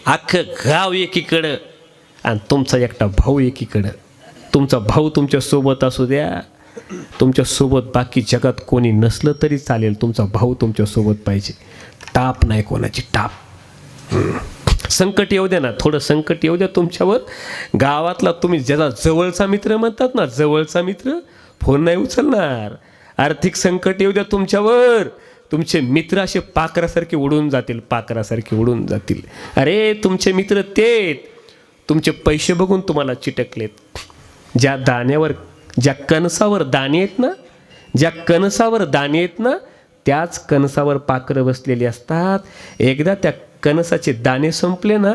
अख्खं गाव एकीकडं आणि तुमचा एकटा भाऊ एकीकडं. तुमचा भाऊ तुमच्या सोबत असू द्या, तुमच्या सोबत बाकी जगात कोणी नसलं तरी चालेल, तुमचा भाऊ तुमच्या सोबत पाहिजे. टाप नाही कोणाची, टाप. संकट येऊ द्या ना, थोडं संकट येऊ द्या तुमच्यावर. गावातला तुम्ही ज्याचा जवळचा मित्र म्हणतात ना, जवळचा मित्र फोन नाही उचलणार. आर्थिक संकट येऊ द्या तुमच्यावर, तुमचे मित्र असे पाखरासारखे उडून जातील, पाखरासारखे उडून जातील. अरे तुमचे मित्र तेच तुमचे पैसे बघून तुम्हाला चिटकलेत. ज्या दाण्यावर, ज्या कणसावर दाणे आहेत ना, ज्या कणसावर दाणे आहेत ना, त्याच कणसावर पाखरं बसलेली असतात. एकदा त्या कणसाचे दाणे संपले ना,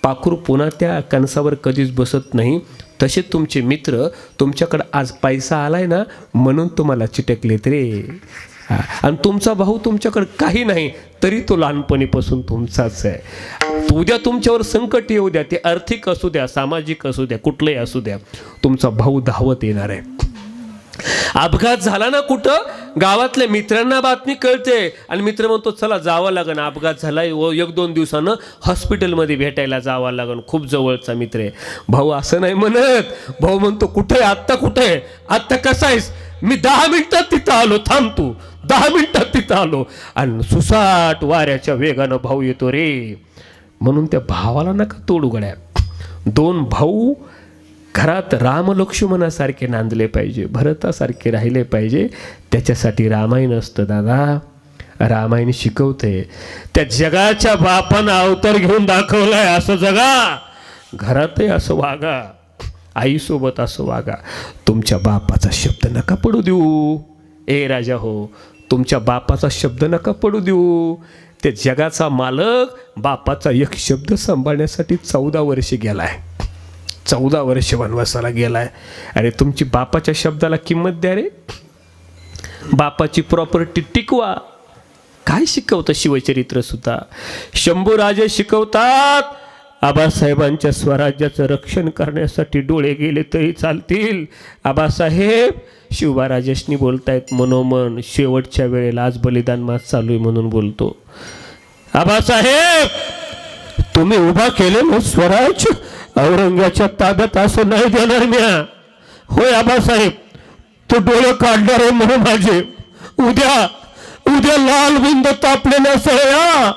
पाखरू पुन्हा त्या कणसावर कधीच बसत नाही. तसे तुमचे मित्र, तुमच्याकडं आज पैसा आलाय ना म्हणून तुम्हाला चिटकलेत रे. आणि तुमचा भाऊ तुमच्याकडे काही नाही तरी तो लहानपणीपासून तुमचाच आहे. उद्या तुमच्यावर संकट येऊ द्या, ते आर्थिक असू द्या, सामाजिक असू द्या, कुठलंही असू द्या, तुमचा भाऊ धावत येणार आहे. अपघात झाला ना कुठं, गावातल्या मित्रांना बातमी कळते आणि मित्र म्हणतो चला जावं लागेल, अपघात झालाय, 1-2 दिवसानं हॉस्पिटलमध्ये भेटायला जावं लागेल, खूप जवळचा मित्र आहे. भाऊ असं नाही म्हणत, भाऊ म्हणतो कुठे आहे आत्ता, कुठे आहे आत्ता, कसा आहेस, मी 10 मिनिटात तिथं आलो, थांब तू, 10 मिनिटात तिथं आलो. आणि सुसाट वाऱ्याच्या वेगानं भाऊ येतो रे. म्हणून त्या भावाला नका तोडू गड्या. 2 भाऊ घरात राम लक्ष्मणासारखे नांदले पाहिजे, भरतासारखे राहिले पाहिजे. त्याच्यासाठी रामायण असतं दादा. रामायण शिकवते त्या जगाच्या बापानं अवतार घेऊन दाखवलाय, असं जगा, घरातही असं वागा, आईसोबत असं वागा. तुमच्या बापाचा शब्द नका पडू देऊ. ए राजा हो, तुमच्या बापाचा शब्द नका पडू देऊ. ते जगाचा मालक बापाचा एक शब्द सांभाळण्यासाठी 14 वर्षे गेलाय, 14 वर्ष वनवासाला गेलाय. अरे तुमची बापाच्या शब्दाला किंमत द्या रे. बापाची प्रॉपर्टी टिकवा. काय शिकवतं शिवचरित्र सुद्धा. शंभूराजे शिकवतात, आबासाहेबांच्या स्वराज्याचं रक्षण करण्यासाठी डोळे गेले तरी चालतील. आबासाहेब शिवबाराजेशनी बोलतायत मनोमन, शेवटच्या वेळेला आज बलिदान मास चालू आहे म्हणून बोलतो. आबासाहेब तुम्ही उभा केलेलं स्वराज्य औरंगाच्या ताब्यात असं नाही देणार म्या. होय आबासाहेब, तो डोळे काढणार आहे म्हणून माझे. उद्या लाल बुंद तापलेल्या सळया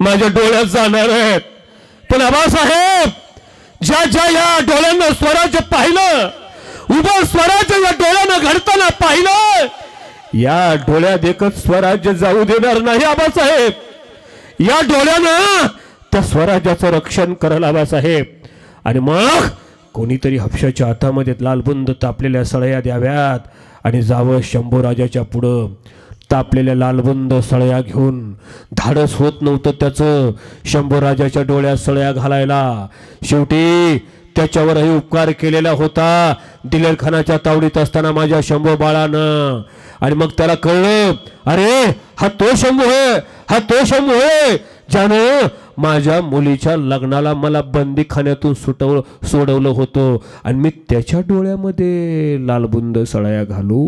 माझ्या डोळ्यात जाणार आहेत. पण आबासाहेब, ज्या या डोळ्यांना स्वराज्य पाहिलं, उभं स्वराज्य या डोळ्यानं घडताना पाहिलं, या डोळ्यात एकच स्वराज्य जाऊ देणार नाही आबासाहेब. या डोळ्यानं त्या स्वराज्याचं रक्षण कराल आबासाहेब. आणि मग कोणीतरी हापशाच्या हातामध्ये लालबुंद तापलेल्या सळया द्याव्यात आणि जावं शंभूराजाच्या पुढं. तापलेल्या लालबुंद सळया घेऊन धाडस होत नव्हतं त्याचं शंभूराजाच्या डोळ्यात सळया घालायला. शेवटी त्याच्यावरही उपकार केलेला होता दिलेर खानाच्या तावडीत असताना माझ्या शंभू बाळानं. आणि मग त्याला कळलं, अरे हा तो शंभू आहे, हा तो शंभू आहे ज्यानं माझ्या मुलीच्या लग्नाला मला बंदीखान्यातून सोडवलं होतं आणि मी त्याच्या डोळ्यामध्ये लालबुंद सळया घालू.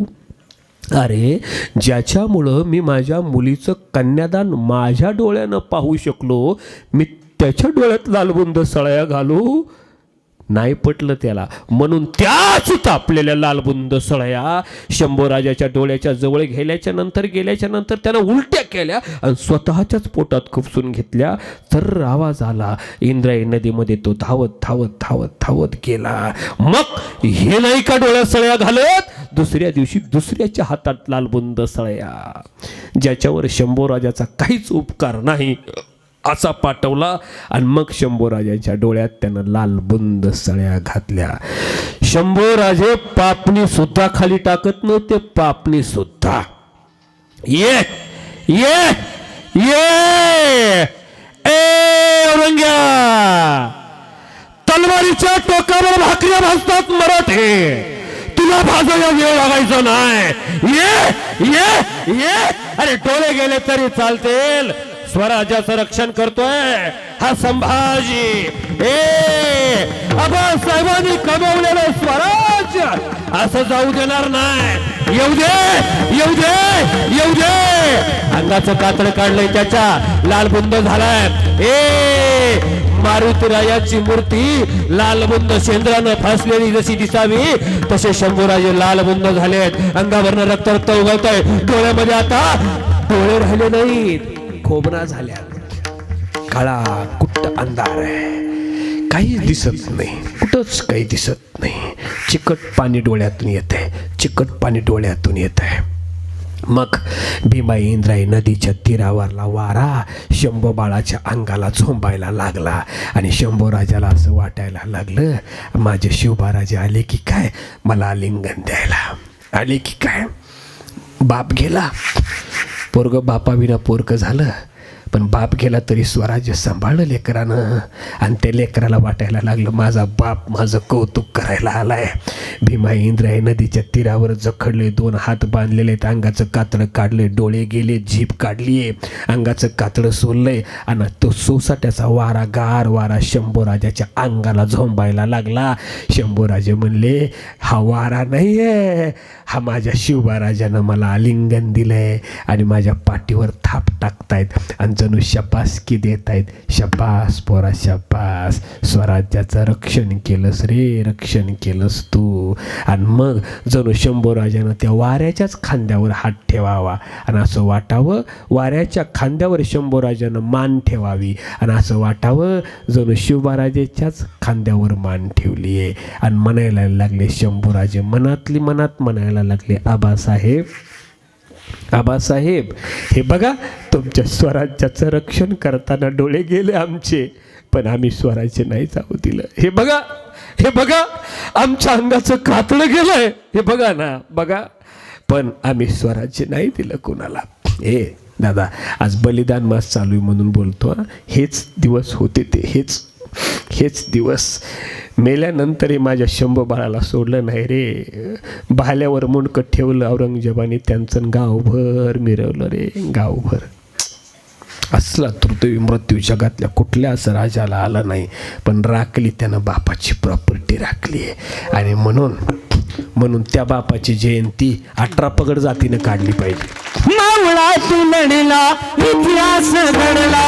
अरे ज्याच्यामुळं मी माझ्या मुलीचं कन्यादान माझ्या डोळ्यानं पाहू शकलो, मी त्याच्या डोळ्यात लालबुंद सळया घालू. नाही पटलं त्याला. म्हणून त्याच तापलेल्या लालबुंद सळया शंभूराजाच्या डोळ्याच्या जवळ गेल्याच्या नंतर त्यानं उलट्या केल्या आणि स्वतःच्याच पोटात खुपसून घेतल्या. तर आवाज आला. इंद्रायणी नदीमध्ये तो धावत धावत धावत धावत गेला. मग हे नाही का डोळ्यात सळया घालत, दुसऱ्या दिवशी दुसऱ्याच्या हातात लालबुंद सळया, ज्याच्यावर शंभूराजाचा काहीच उपकार नाही असा पाठवला. आणि मग शंभूराजांच्या डोळ्यात त्यानं लालबुंद सळया घातल्या. शंभूराजे पापणी सुद्धा खाली टाकत नव्हते, पापणी सुद्धा. ये ये ये ए औरंग्या, तलवारीच्या टोकावर भाकऱ्या भाजतात मराठे, तुला भाजायला वेळ लागायचा नाही. ये ये ये. अरे डोळे गेले तरी चालतील, स्वराज्याचं रक्षण करतोय हा संभाजी. आबासाहेबांनी कमवलेलं स्वराज्य असं जाऊ देणार नाही. येऊ दे येऊ दे येऊ दे. अंगाचं कातड काढलंय त्याच्या, लालबुंद झालाय. मारुतीरायाची मूर्ती लालबुंद शेंद्रानं फासलेली जशी दिसावी तसे शंभूराजे लालबुंद झालेत. अंगावरनं रक्त रक्त उगवत आहे. डोळ्यामध्ये आता डोळे राहिले नाहीत, खोबरा झाल्या. काळा कुट्ट अंधार आहे, काही दिसत नाही, कुठंच काही दिसत नाही. चिकट पाणी डोळ्यातून येत आहे, चिकट पाणी डोळ्यातून येत आहे. मग भीमाई इंद्राई नदीच्या तीरावरला वारा शंभू बाळाच्या अंगाला झोंबायला लागला आणि शंभू राजाला असं वाटायला लागलं माझे शिवबाराजे आले की काय मला आलिंगन द्यायला, आले की काय. बाप गेला, पोरग बापाविना पोरग झालं, पण बाप गेला तरी स्वराज्य सांभाळलं लेकरानं. आणि त्या लेकराला वाटायला लागलं माझा बाप माझं कौतुक करायला आलाय. भीमाई इंद्राई नदीच्या तीरावर जखडले, 2 हात बांधलेले, अंगाचं कातडं काढले, डोळे गेले, जीभ काढलीये, अंगाचं कातडं सोललंय आणि तो सोसाट्याचा वारा, गार वारा शंभूराजाच्या अंगाला झोंबायला लागला. शंभूराजे म्हणले हा वारा नाही आहे, हा माझ्या शिवबाराजानं मला आलिंगन दिलंय आणि माझ्या पाठीवर थाप टाकतायत आणि जणू शबासकी देत आहेत. शबास पोरा शबास, स्वराज्याचं रक्षण केलंस रे, रक्षण केलंस तू. आणि मग जणू शंभूराजानं त्या वाऱ्याच्याच खांद्यावर हात ठेवावा आणि असं वाटावं वाऱ्याच्या खांद्यावर शंभूराजानं मान ठेवावी आणि असं वाटावं जणू शिवबाराजेच्याच खांद्यावर मान ठेवली आहे. आणि म्हणायला लागले शंभूराजे, मनातली मनात म्हणायला लागले आबासाहेब, आबासाहेब हे बघा तुमच्या स्वराज्याचं रक्षण करताना डोळे गेले आमचे, पण आम्ही स्वराज्य नाही जाऊ दिलं. हे बघा, हे बघा आमच्या अंगाचं कातडं गेलंय, हे बघा ना, बघा, पण आम्ही स्वराज्य नाही दिलं कोणाला. हे दादा आज बलिदान मास चालू आहे म्हणून बोलतो, हेच दिवस होते ते, हेच दिवस. मेल्यानंतरही माझ्या शंभू बाळाला सोडलं नाही रे. भाल्यावर मुंडकं ठेवलं औरंगजेबाने, त्यांचं गावभर मिरवलं रे, गावभर. असला तृतीय मृत्यू जगातल्या कुठल्याच राजाला आला नाही, पण राखली त्यानं बापाची प्रॉपर्टी राखली. आणि म्हणून त्या बापाची जयंती 18 पगड जातीनं काढली पाहिजे. मावळा तू लढला, इतिहास घडला.